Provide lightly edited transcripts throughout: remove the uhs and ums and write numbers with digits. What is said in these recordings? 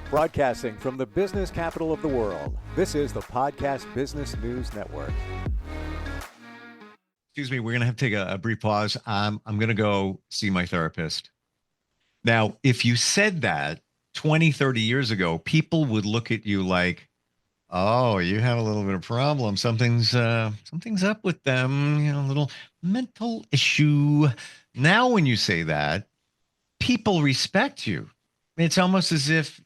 Broadcasting from the business capital of the world, this is the Podcast Business News Network. Excuse me, we're going to have to take a brief pause. I'm going to go see my therapist. Now, if you said that 20, 30 years ago, people would look at you like, oh, you have a little bit of problem. Something's up with them, a little mental issue. Now, when you say that, people respect you. It's almost as if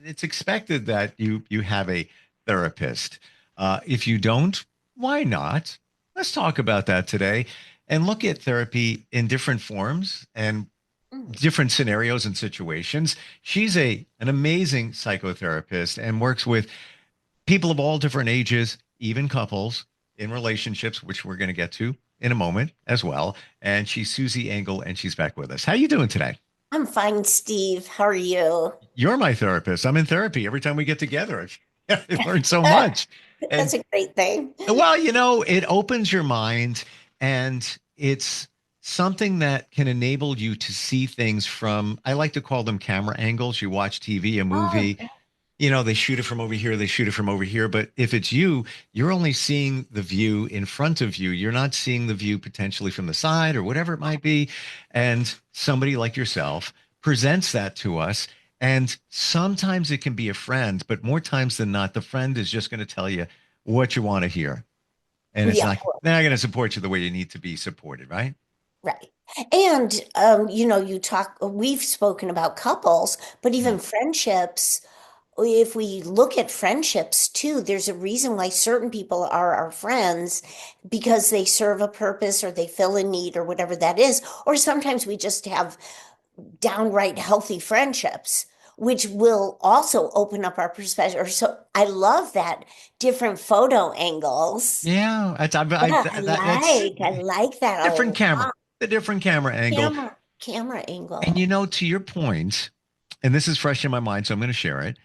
it's expected that you have a therapist. If you don't, why not? Let's talk about that today and look at therapy in different forms and different scenarios and situations. She's an amazing psychotherapist and works with people of all different ages, even couples in relationships, which we're going to get to in a moment as well. And she's Susie Engel, and she's back with us. How you doing today? I'm fine, Steve. How are you? You're my therapist. I'm in therapy every time we get together. I learned so much. That's a great thing. Well, it opens your mind, and it's something that can enable you to see things from, I like to call them camera angles. You watch TV, a movie, they shoot it from over here, they shoot it from over here. But if it's you, you're only seeing the view in front of you. You're not seeing the view potentially from the side or whatever it might be. And somebody like yourself presents that to us. And sometimes it can be a friend, but more times than not, the friend is just going to tell you what you want to hear. And they're not going to support you the way you need to be supported, right? Right. And, we've spoken about couples, but even friendships. If we look at friendships too, there's a reason why certain people are our friends because they serve a purpose or they fill a need or whatever that is. Or sometimes we just have downright healthy friendships, which will also open up our perspective. So I love that different photo angles. Yeah, I like that. Different camera, the different camera angle. Camera angle. And to your point, and this is fresh in my mind, so I'm going to share it.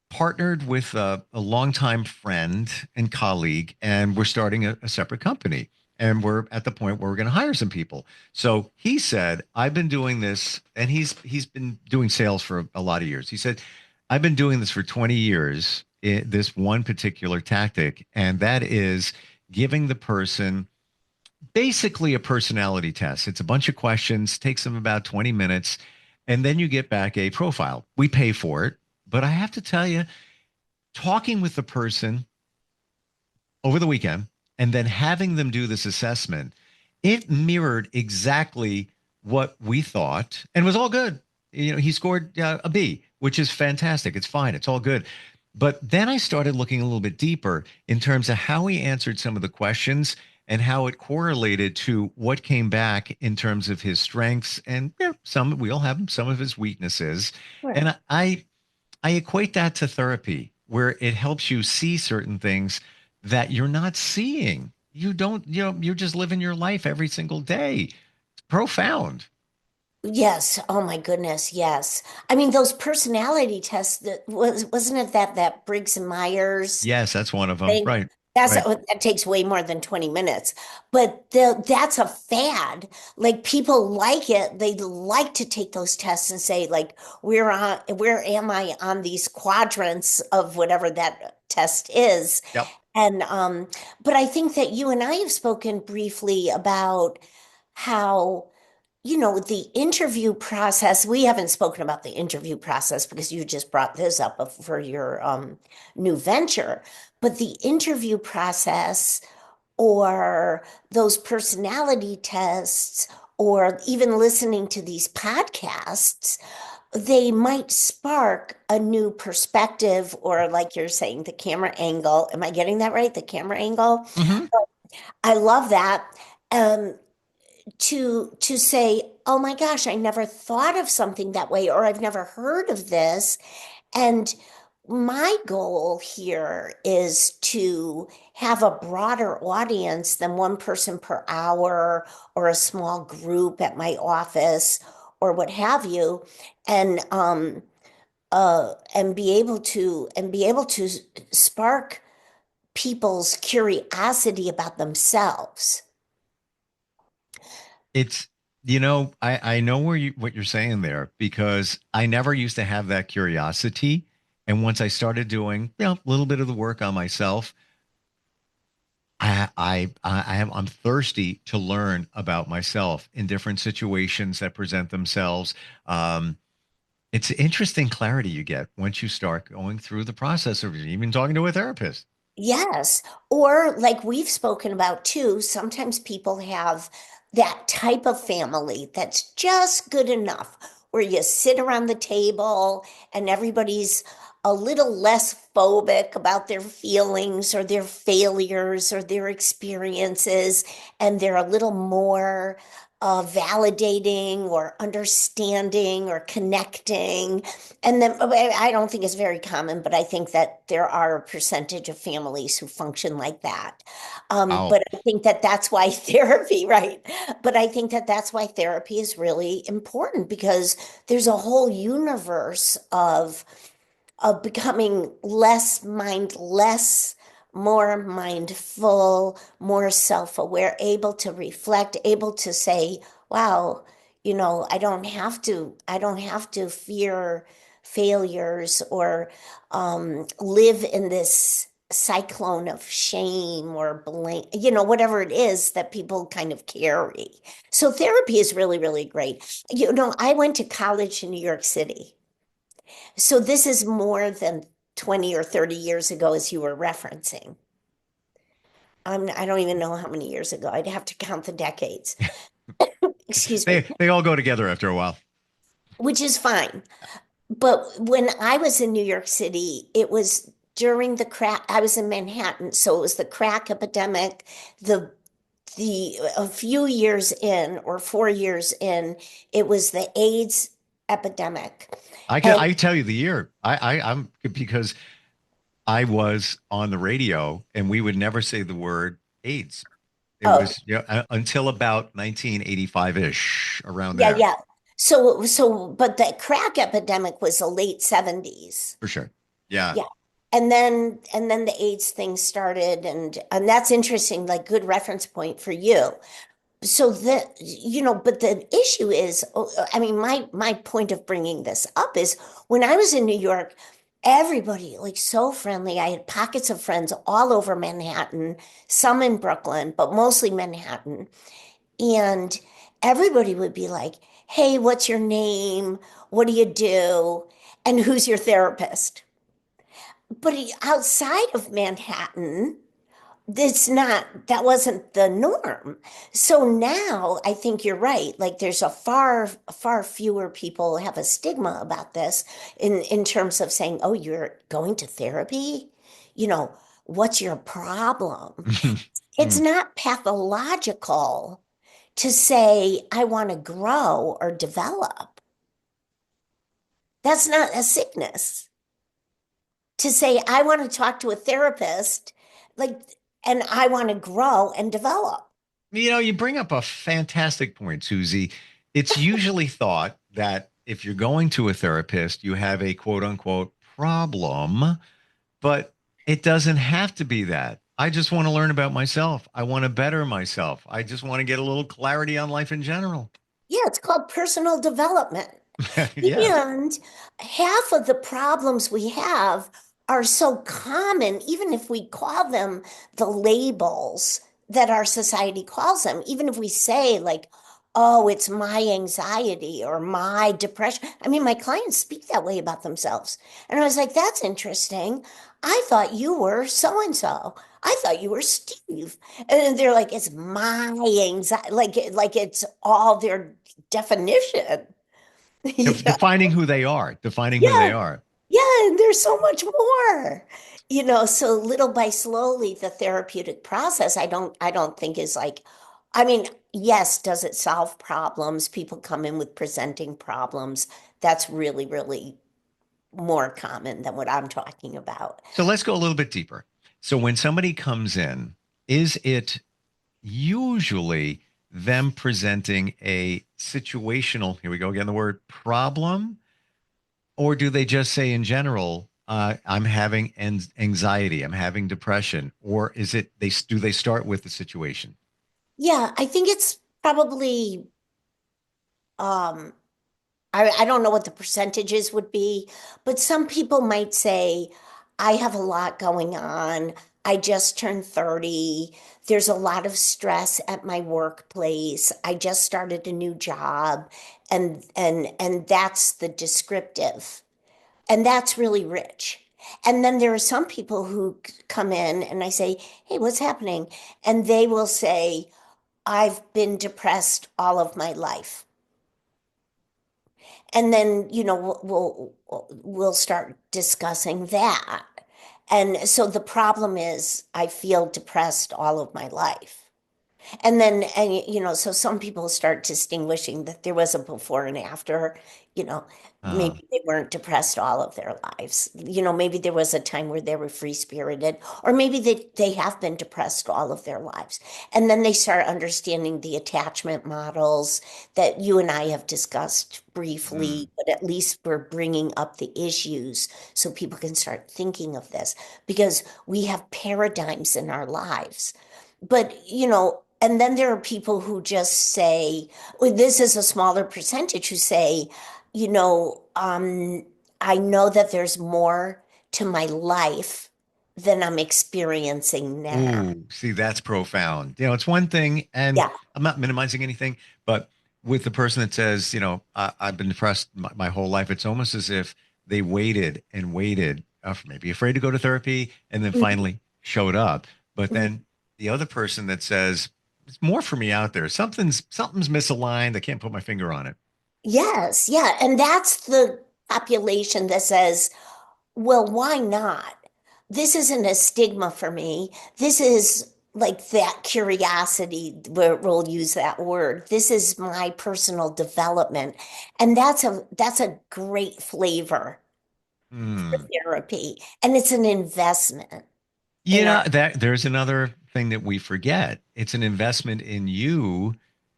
Partnered with a longtime friend and colleague, and we're starting a separate company. And we're at the point where we're going to hire some people. So he said, I've been doing this, and he's been doing sales for a lot of years. He said, I've been doing this for 20 years, this one particular tactic, and that is giving the person basically a personality test. It's a bunch of questions, takes them about 20 minutes, and then you get back a profile. We pay for it. But I have to tell you, talking with the person over the weekend and then having them do this assessment, it mirrored exactly what we thought and was all good. He scored a B, which is fantastic. It's fine. It's all good. But then I started looking a little bit deeper in terms of how he answered some of the questions and how it correlated to what came back in terms of his strengths and we all have them, some of his weaknesses. Right. And I equate that to therapy, where it helps you see certain things that you're not seeing. You don't, you're just living your life every single day. It's profound. Yes. Oh my goodness. Yes. I mean, those personality tests wasn't it that Briggs and Myers? Yes, that's one of them. Thing? Right. That takes way more than 20 minutes, but that's a fad. Like people like it. They like to take those tests and say like, where am I on these quadrants of whatever that test is? Yep. And, but I think that you and I have spoken briefly about how, the interview process, we haven't spoken about the interview process because you just brought this up for your new venture, but the interview process or those personality tests or even listening to these podcasts, they might spark a new perspective or like you're saying, the camera angle. Am I getting that right? The camera angle? Mm-hmm. I love that. To say, oh my gosh, I never thought of something that way, or I've never heard of this. And my goal here is to have a broader audience than one person per hour or a small group at my office or what have you. And be able to spark people's curiosity about themselves. I know what you're saying there because I never used to have that curiosity. And once I started doing, a little bit of the work on myself, I'm thirsty to learn about myself in different situations that present themselves. Um, it's interesting clarity you get once you start going through the process of even talking to a therapist. Yes. Or like we've spoken about too, sometimes people have that type of family that's just good enough where you sit around the table and everybody's a little less phobic about their feelings or their failures or their experiences, and they're a little more validating or understanding or connecting. And then I don't think it's very common, but I think that there are a percentage of families who function like that. Oh, But I think that that's why therapy, right? But I think that that's why therapy is really important because there's a whole universe of becoming less mindless, more mindful, more self-aware, able to reflect, able to say, wow, I don't have to fear failures or live in this cyclone of shame or blame, whatever it is that people kind of carry. So therapy is really, really great. I went to college in New York City. So this is more than 20 or 30 years ago, as you were referencing. I don't even know how many years ago. I'd have to count the decades. Excuse me, they all go together after a while. which is fine. But when I was in New York City, it was during the crack. I was in Manhattan, so it was the crack epidemic. The a few years in, or 4 years in, it was the AIDS epidemic. And I tell you the year. I'm because I was on the radio and we would never say the word AIDS. It oh, was until about 1985-ish, around yeah, there, yeah. But the crack epidemic was the late 70s. for sure. Yeah. Yeah. And then the AIDS thing started, and that's interesting, like good reference point for you. So but the issue is, I mean, my point of bringing this up is when I was in New York, everybody like so friendly. I had pockets of friends all over Manhattan, some in Brooklyn, but mostly Manhattan. And everybody would be like, hey, what's your name? What do you do? And who's your therapist? But outside of Manhattan, that wasn't the norm. So now I think you're right. Like there's a far fewer people have a stigma about this in terms of saying, oh, you're going to therapy? You know, what's your problem? It's Mm. not pathological to say, I want to grow or develop. That's not a sickness. To say, I want to talk to a therapist, like, and I want to grow and develop. You bring up a fantastic point, Susie. It's usually thought that if you're going to a therapist, you have a quote unquote problem, but it doesn't have to be that. I just want to learn about myself. I want to better myself. I just want to get a little clarity on life in general. Yeah, it's called personal development. Yeah. And half of the problems we have are so common, even if we call them the labels that our society calls them, even if we say, like, oh, it's my anxiety or my depression. I mean, my clients speak that way about themselves. And I was like, that's interesting. I thought you were so and so. I thought you were Steve. And they're like, it's my anxiety, like it's all their definition. Yeah, Defining who they yeah, are. yeah, and there's so much more. So little by slowly, the therapeutic process, I don't think is like, I mean, yes, does it solve problems? People come in with presenting problems. That's really, really more common than what I'm talking about. So let's go a little bit deeper. So when somebody comes in, is it usually them presenting a situational, here we go again, the word problem, or do they just say in general, I'm having anxiety, I'm having depression, or is it do they start with the situation? Yeah, I think it's probably um, I don't know what the percentages would be, but some people might say, I have a lot going on. I just turned 30. There's a lot of stress at my workplace. I just started a new job, and that's the descriptive. And that's really rich. And then there are some people who come in and I say, "Hey, what's happening?" And they will say, "I've been depressed all of my life." And then, we'll start discussing that. And so the problem is I feel depressed all of my life. And then, so some people start distinguishing that there was a before and after, you know, Uh, maybe they weren't depressed all of their lives. Maybe there was a time where they were free-spirited, or maybe they have been depressed all of their lives. And then they start understanding the attachment models that you and I have discussed mm, briefly, but at least we're bringing up the issues so people can start thinking of this because we have paradigms in our lives. But, and then there are people who just say, well, this is a smaller percentage who say, you know, um, I know that there's more to my life than I'm experiencing now. ooh, see, that's profound. It's one thing, and Yeah, I'm not minimizing anything, but with the person that says, I've been depressed my whole life, it's almost as if they waited and waited, maybe afraid to go to therapy, and then mhm, finally showed up. But mhm. then the other person that says, it's more for me out there. Something's misaligned. I can't put my finger on it. Yes, yeah. And that's the population that says, well, why not? This isn't a stigma for me. This is like that curiosity, where we'll use that word. This is my personal development. And that's a great flavor for Hmm. therapy. And it's an investment in our That there's another thing that we forget. It's an investment in you,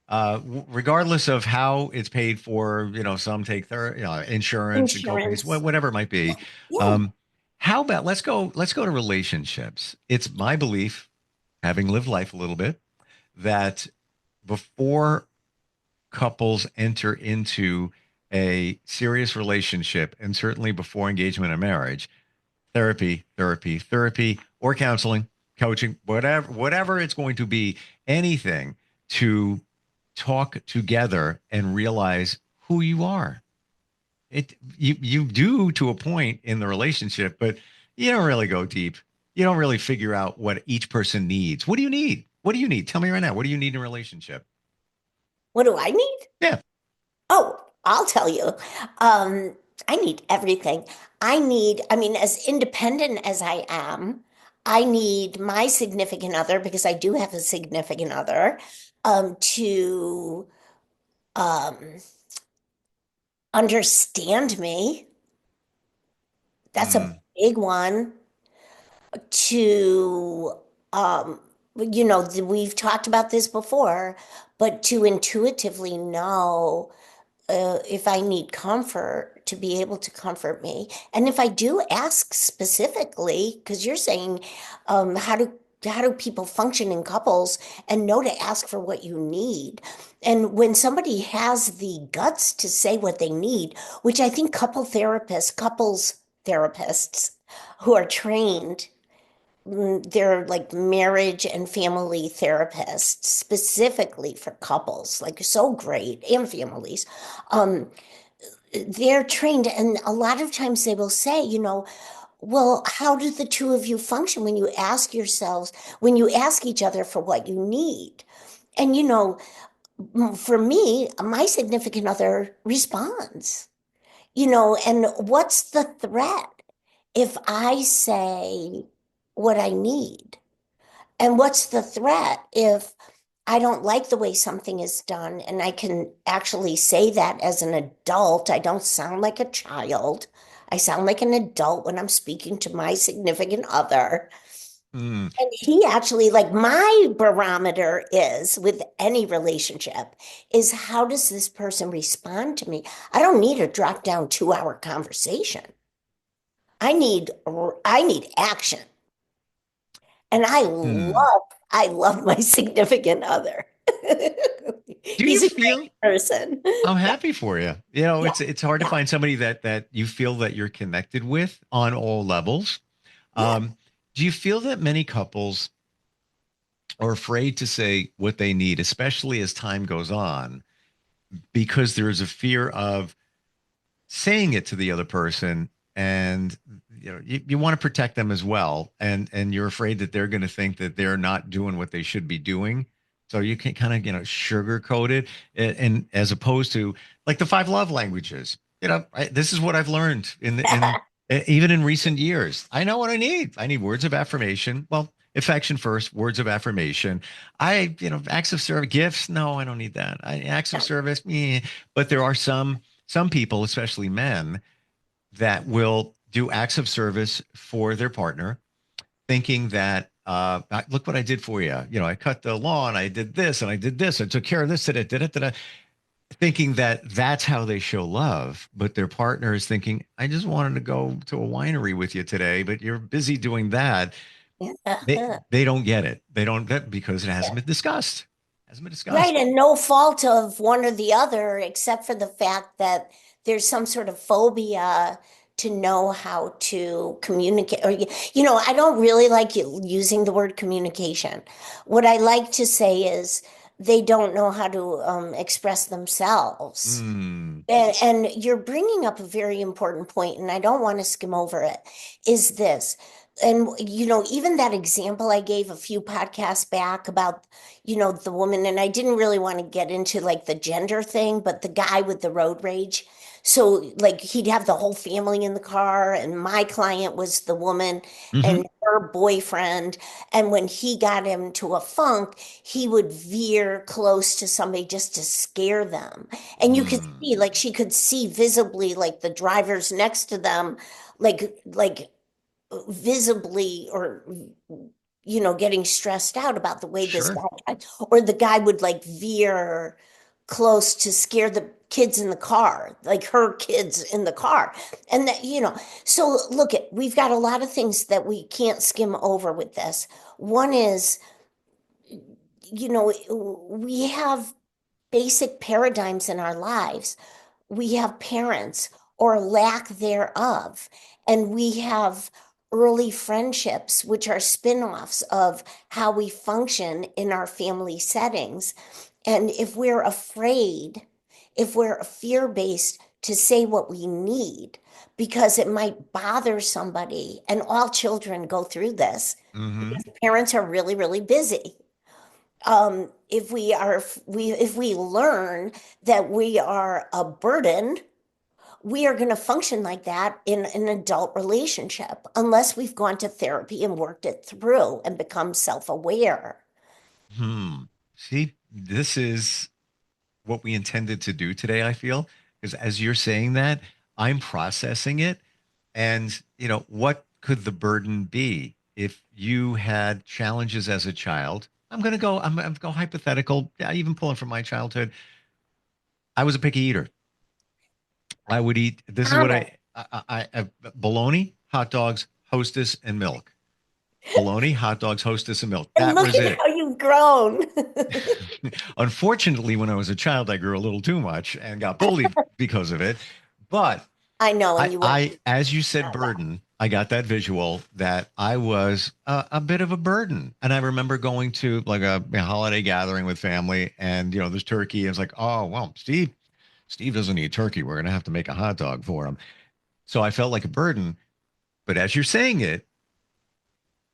regardless of how it's paid for. Some take their insurance and copays, insurance. whatever it might be. Yeah. Um, how about let's go to relationships. It's my belief, having lived life a little bit, that before couples enter into a serious relationship, and certainly before engagement and marriage, therapy, therapy, therapy, or counseling, coaching, whatever it's going to be, anything to talk together and realize who you are. You do to a point in the relationship, but you don't really go deep. You don't really figure out what each person needs. What do you need? What do you need? Tell me right now. What do you need in a relationship? What do I need? Yeah. Oh, I'll tell you. Um, I need everything. I mean, as independent as I am, I need my significant other, because I do have a significant other, to um, understand me. That's a Mm, big one. To, we've talked about this before, but to intuitively know if I need comfort, to be able to comfort me. And if I do ask specifically, because you're saying, how do people function in couples, and know to ask for what you need. And when somebody has the guts to say what they need, which I think couples therapists who are trained, they're like marriage and family therapists specifically for couples, like so great, and families. Um, they're trained, and a lot of times they will say, well, how do the two of you function when you ask each other for what you need? And for me, my significant other responds, and what's the threat if I say what I need? And what's the threat if I don't like the way something is done, and I can actually say that as an adult? I don't sound like a child. I sound like an adult when I'm speaking to my significant other. mm, And he actually, like, my barometer is with any relationship is, how does this person respond to me? I don't need a drop down 2 hour conversation. I need action. And I mm. love my significant other. Do you He's a feel? great person. I'm Yeah, happy for you. You know, yeah, it's hard to yeah, find somebody that you feel that you're connected with on all levels. yeah. Do you feel that many couples are afraid to say what they need, especially as time goes on, because there is a fear of saying it to the other person, and you want to protect them as well, and you're afraid that they're going to think that they're not doing what they should be doing, so you can kind of sugarcoat it, and as opposed to like the five love languages. This is what I've learned even in recent years. I know what I need words of affirmation, well, affection first, words of affirmation. Acts of service, gifts, no, I don't need that. Acts of service, but there are some people, especially men, that will do acts of service for their partner, thinking that, look what I did for you. I cut the lawn, I did this, and I did this, I took care of this, did it, thinking that that's how they show love. But their partner is thinking, I just wanted to go to a winery with you today, but you're busy doing that. They don't get it. They don't get because it hasn't been discussed. Hasn't been Right, discussed. and no fault of one or the other, except for the fact that there's some sort of phobia to know how to communicate. Or, I don't really like using the word communication. What I like to say is they don't know how to express themselves. Mm, And you're bringing up a very important point, and I don't want to skim over it, is this. And, even that example I gave a few podcasts back about, the woman, and I didn't really want to get into like the gender thing, but the guy with the road rage. So, like, he'd have the whole family in the car, and my client was the woman hmm and her boyfriend. And when he got into a funk, he would veer close to somebody just to scare them. And you could mm, see, like, she could see visibly, like the drivers next to them, like visibly, or getting stressed out about the way this sure. guy drives. Or the guy would like veer close to scare the kids in the car, like her kids in the car. And so look, we've got a lot of things that we can't skim over with this. One is, we have basic paradigms in our lives. We have parents or lack thereof, and we have early friendships, which are spin-offs of how we function in our family settings. And if we're fear-based to say what we need, because it might bother somebody, and all children go through this, hmm because parents are really, really busy. If we learn that we are a burden, we are going to function like that in an adult relationship unless we've gone to therapy and worked it through and become self-aware. Hmm. See, this is what we intended to do today, I feel, because as you're saying that, I'm processing it. And, what could the burden be if you had challenges as a child? I'm going to go hypothetical, yeah, even pulling from my childhood. I was a picky eater. I would eat, this is what Common. bologna, hot dogs, Hostess, and milk. Bologna, hot dogs, Hostess, and milk. And That look was at it. how you've grown. Unfortunately, when I was a child, I grew a little too much and got bullied because of it. But I know, and you went as you said, not well. burden, I got that visual that I was a bit of a burden. And I remember going to like a holiday gathering with family, and there's turkey. And it's like, oh well, Steve doesn't eat turkey. We're gonna have to make a hot dog for him. So I felt like a burden. But as you're saying it,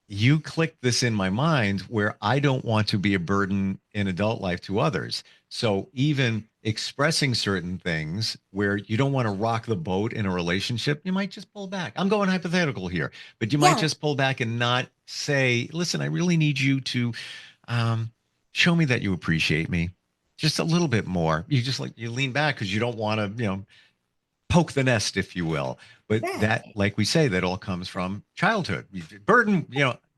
you clicked this in my mind where I don't want to be a burden in adult life to others. So even expressing certain things where you don't want to rock the boat in a relationship, you might just pull back. I'm going hypothetical here, but you might Yeah, just pull back and not say, listen, I really need you to um, show me that you appreciate me just a little bit more. You lean back because you don't want to, poke the nest, if you will. But that, exactly. like we say, that all comes from childhood. Burden,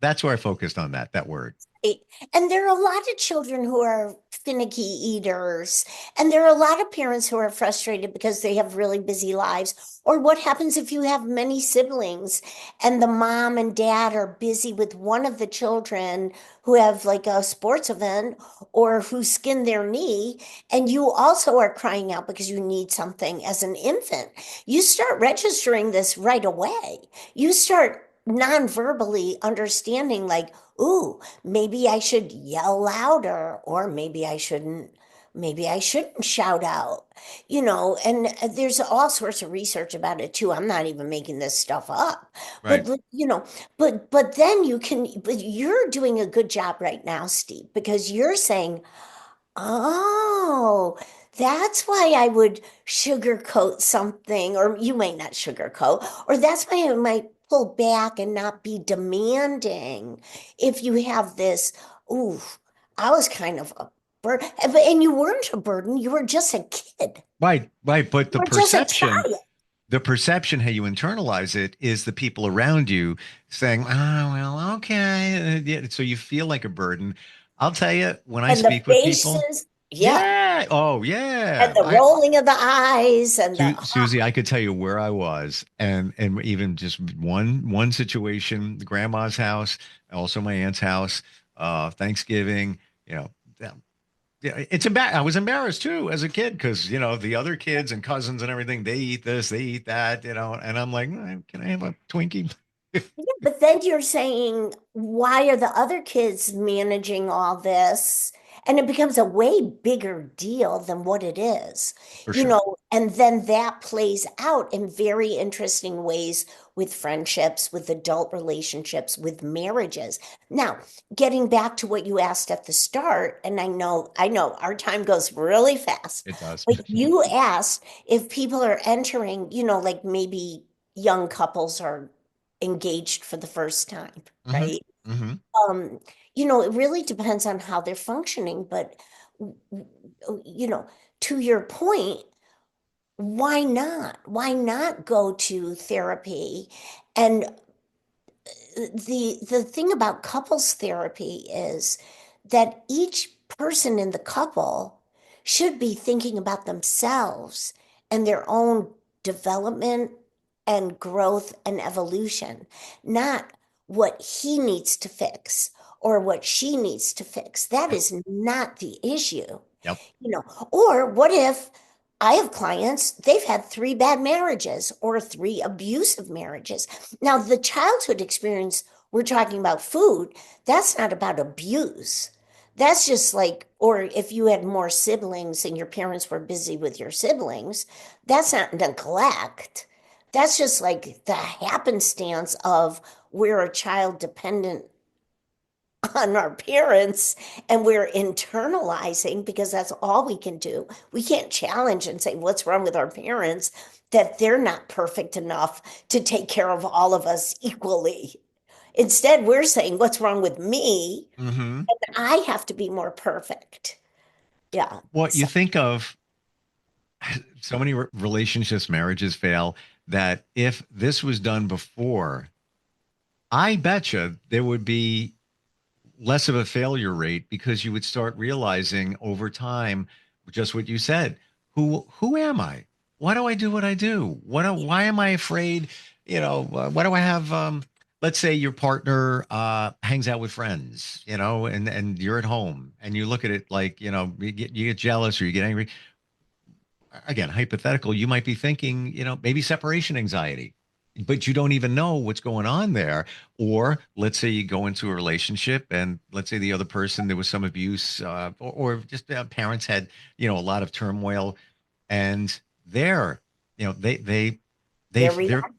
That's where I focused on that word. Right. And there are a lot of children who are finicky eaters, and there are a lot of parents who are frustrated because they have really busy lives. Or what happens if you have many siblings and the mom and dad are busy with one of the children who have like a sports event or who skinned their knee, and you also are crying out because you need something as an infant. You start registering this right away. You start non-verbally understanding, like, ooh, maybe I should yell louder, or maybe I shouldn't. Maybe I shouldn't shout out, and there's all sorts of research about it too. I'm not even making this stuff up. But, Right. but then but you're doing a good job right now, Steve, because you're saying, oh, that's why I would sugarcoat something, or you might not sugarcoat, or that's why I might pull back and not be demanding if you have this. Ooh, I was kind of a burden, and you weren't a burden, you were just a kid. Right. Right. But You were just a child. the perception, how you internalize it, is the people around you saying, oh, well, okay. Yeah. So you feel like a burden. I'll tell you, when I And the speak with people, faces, yeah, yeah. Oh, and yeah. the rolling of the eyes and Susie, I could tell you where I was, and even just one situation, grandma's house, also my aunt's house, Thanksgiving, you know, yeah, yeah, I was embarrassed too as a kid because the other kids and cousins and everything, they eat this, they eat that, and I'm like, can I have a Twinkie? Yeah, but then you're saying, why are the other kids managing all this? And it becomes a way bigger deal than what it is, For sure. and then that plays out in very interesting ways with friendships, with adult relationships, with marriages. Now, getting back to what you asked at the start, and I know our time goes really fast, It does. but you asked if people are entering, like maybe young couples are engaged for the first time, Hmm. right? Hmm. Um, it really depends on how they're functioning, but you know, to your point, why not? Why not go to therapy? And the thing about couples therapy is that each person in the couple should be thinking about themselves and their own development and growth and evolution, not what he needs to fix or what she needs to fix. That Yep. is not the issue. Yep. Or what if I have clients, they've had three bad marriages or three abusive marriages. Now, the childhood experience, we're talking about food, that's not about abuse. That's just like, or if you had more siblings and your parents were busy with your siblings, that's not neglect. That's just like the happenstance of we're a child dependent on our parents and we're internalizing because that's all we can do. We can't challenge and say, what's wrong with our parents? That they're not perfect enough to take care of all of us equally. Instead, we're saying, what's wrong with me? Hmm. And I have to be more perfect. Yeah. What you So, think of, so many relationships, marriages fail, that if this was done before, I betcha there would be less of a failure rate because you would start realizing over time just what you said. Who am I? Why do I do what I do? Why am I afraid? Why do I have let's say your partner hangs out with friends, and you're at home and you look at it like, you get jealous or you get angry. Again, hypothetical, you might be thinking, maybe separation anxiety, but you don't even know what's going on there. Or let's say you go into a relationship and let's say the other person, there was some abuse, or just parents had, a lot of turmoil, and they're, there we they're, are.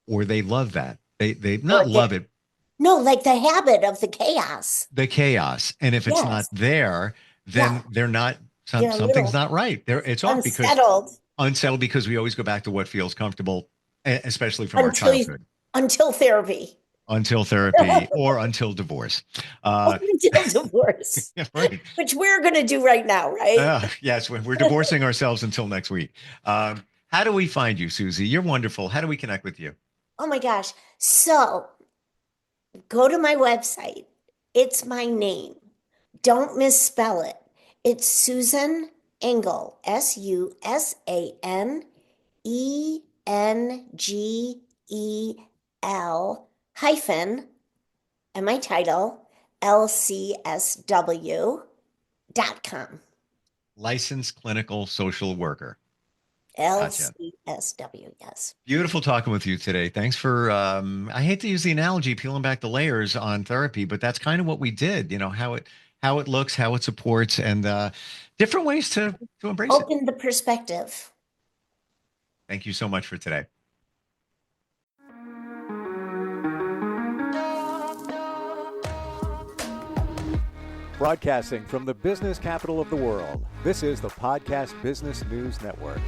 or they love that. They Or not they love it, no, like the habit of the chaos. the chaos. And if it's not Yes. there, Yeah. then they're not, They're a something's little not right. It's off because unsettled unsettled because we always go back to what feels comfortable, especially from our until childhood, until therapy. until therapy or until divorce. Or Uh, until divorce, right. which we're going to do right now, right? Yes, we're divorcing ourselves until next week. How do we find you, Susie? You're wonderful. How do we connect with you? Oh my gosh. So Go to my website. It's my name. Don't misspell it. It's Susan Engel, SusanEngel hyphen, and my title, LCSW.com. Licensed clinical social worker. Gotcha. LCSW, yes. Beautiful talking with you today. Thanks for, I hate to use the analogy, peeling back the layers on therapy, but that's kind of what we did, how it looks, how it supports, and different ways to embrace it. Open the perspective. Thank you so much for today. Broadcasting from the business capital of the world, this is the Podcast Business News Network.